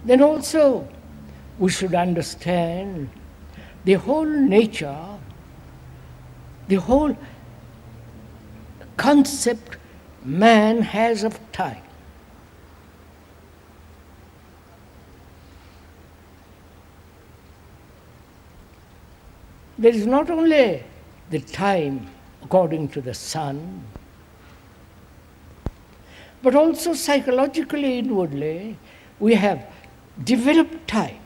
then also we should understand the whole nature, the whole concept man has of time. There is not only the time according to the sun, but also psychologically, inwardly, we have developed time.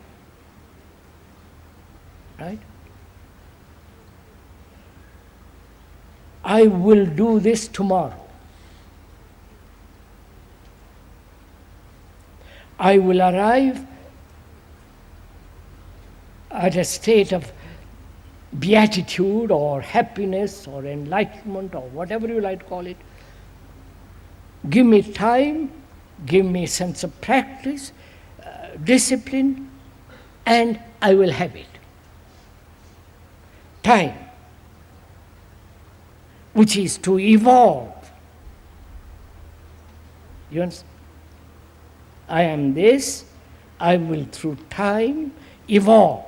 Right? I will do this tomorrow. I will arrive at a state of beatitude or happiness or enlightenment or whatever you like to call it. Give me time, give me a sense of practice, discipline, and I will have it. Time, which is to evolve. You understand? I am this, I will through time evolve.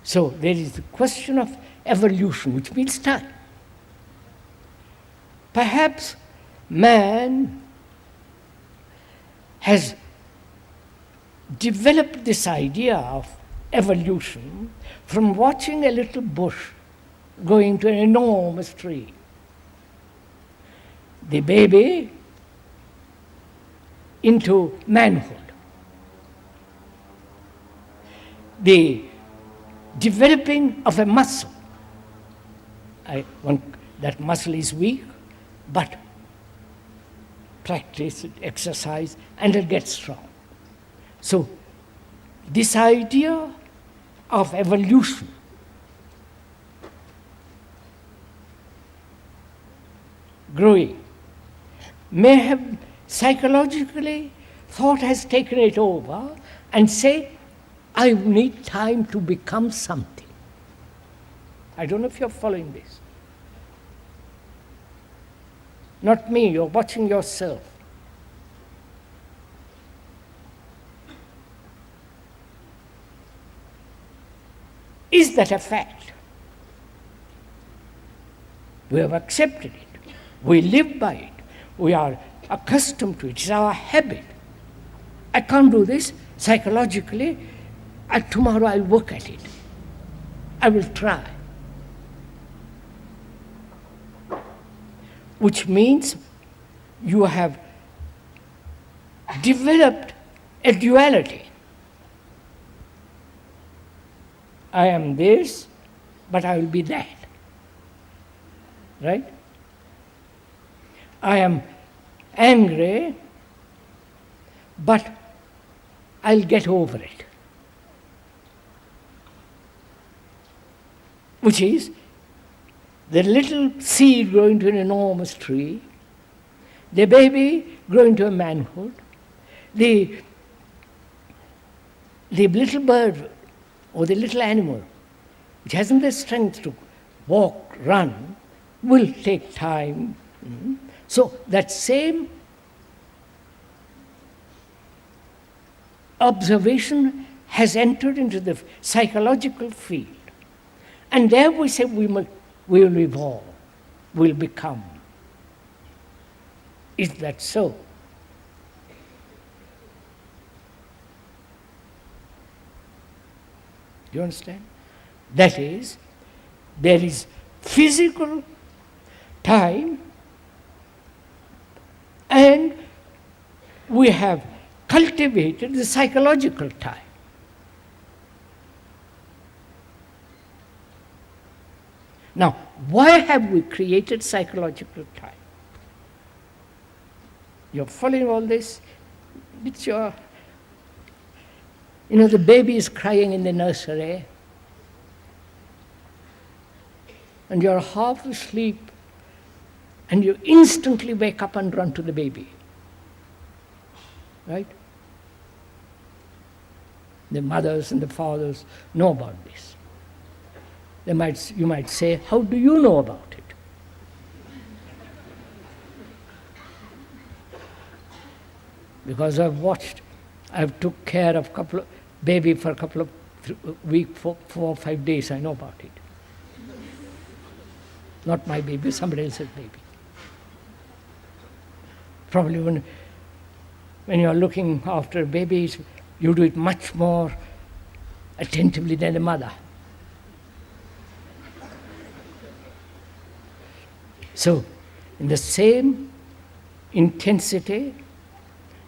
So there is the question of evolution, which means time. Perhaps man has developed this idea of evolution from watching a little bush going to an enormous tree. The baby into manhood. The developing of a muscle. That muscle is weak, but practice, exercise, and it gets strong. So this idea of evolution growing may have psychologically thought has taken it over and say, I need time to become something. I don't know if you're following this. Not me, you're watching yourself. Is that a fact? We have accepted it. We live by it. We are accustomed to it. It's our habit. I can't do this psychologically. Tomorrow I'll work at it. I will try. Which means you have developed a duality. I am this, but I will be that. Right? I am angry, but I'll get over it. Which is the little seed growing to an enormous tree, the baby growing to a manhood, the little bird or the little animal which hasn't the strength to walk, run, will take time. So that same observation has entered into the psychological field. And there we say we will evolve, will become. Is that so? Do you understand? That is, there is physical time and we have cultivated the psychological time. Now, why have we created psychological time? You're following all this? It's your... the baby is crying in the nursery, and you're half asleep, and you instantly wake up and run to the baby. Right? The mothers and the fathers know about this. You might say, how do you know about it? because I've took care of baby for a couple of weeks, 4 or 5 days, I know about it. Not my baby, somebody else's baby. Probably when you're looking after babies, you do it much more attentively than a mother. So, in the same intensity,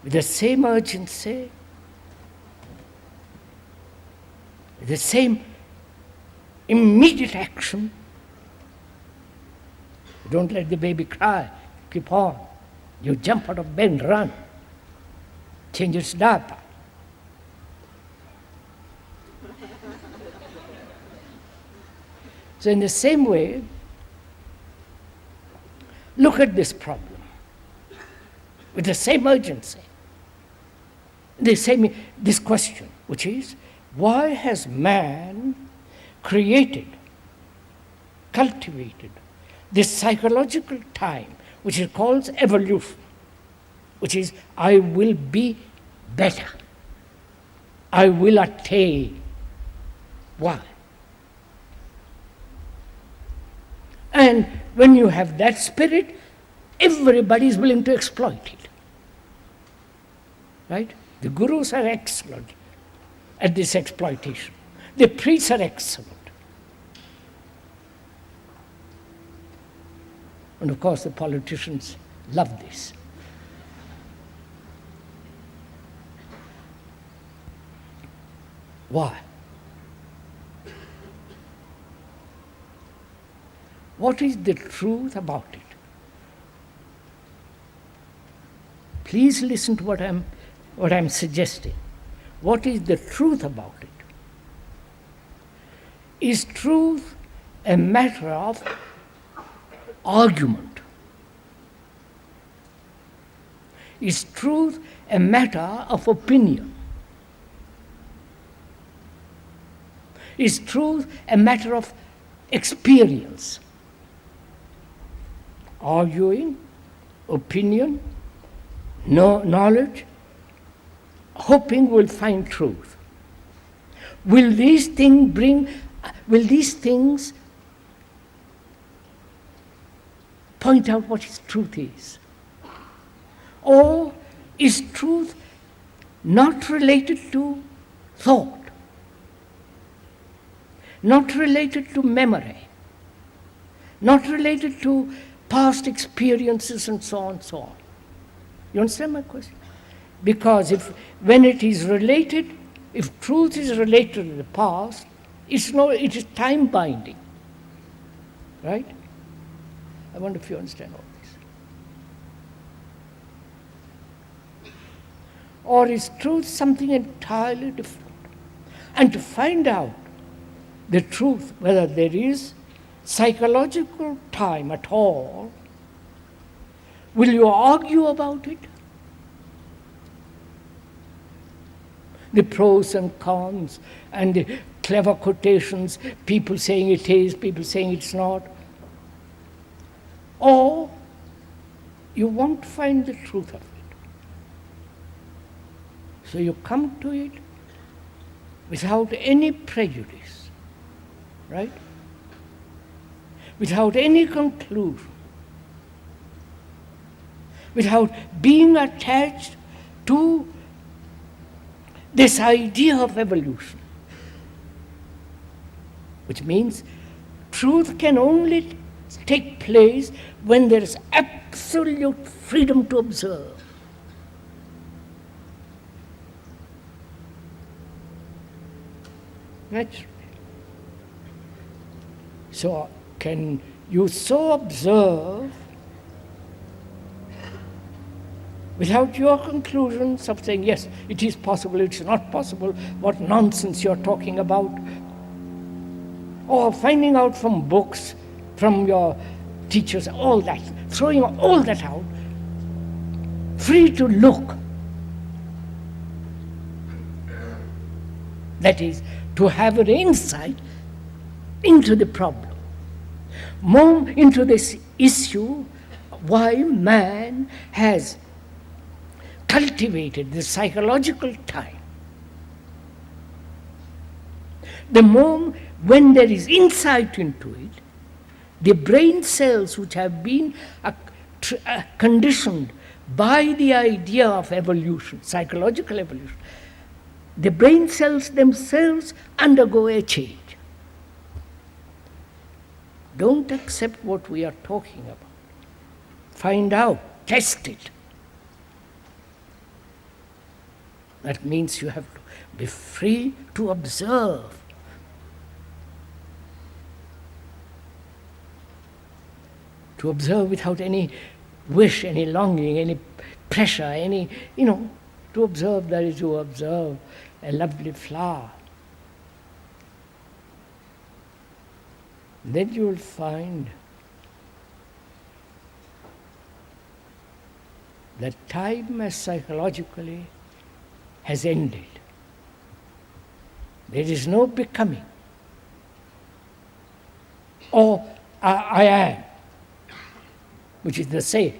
with the same urgency, with the same immediate action, don't let the baby cry, keep on. You jump out of bed and run, change its diaper. So in the same way, look at this problem with the same urgency, this question, which is, why has man cultivated this psychological time, which is called evolution, which is, I will be better, I will attain. Why? And when you have that spirit, everybody is willing to exploit it. Right? The gurus are excellent at this exploitation. The priests are excellent. And of course the politicians love this. Why? What is the truth about it? Please listen to what I'm suggesting. What is the truth about it? Is truth a matter of argument? Is truth a matter of opinion? Is truth a matter of experience? Arguing, opinion, knowledge, hoping we'll find truth. Will these things point out what truth is? Or is truth not related to thought, not related to memory, not related to past experiences and so on and so on? You understand my question? Because if truth is related to the past, it is time binding. Right? I wonder if you understand all this. Or is truth something entirely different? And to find out the truth, whether there is psychological time at all, will you argue about it? The pros and cons and the clever quotations, people saying it is, people saying it's not. Or you want to find the truth of it. So you come to it without any prejudice, right? Without any conclusion, without being attached to this idea of evolution, which means truth can only take place when there is absolute freedom to observe. Naturally. So can you so observe without your conclusions of saying, yes, it is possible, it's not possible, what nonsense you're talking about, or finding out from books, from your teachers, all that, throwing all that out, free to look. That is, to have an insight into the problem, more into this issue, why man has cultivated, this psychological time, the moment when there is insight into it, the brain cells which have been conditioned by the idea of evolution, psychological evolution, the brain cells themselves undergo a change. Don't accept what we are talking about. Find out, test it. That means you have to be free to observe. To observe without any wish, any longing, any pressure, to observe that is to observe a lovely flower. Then you will find that time as psychologically has ended. There is no becoming. Or I am, which is the same.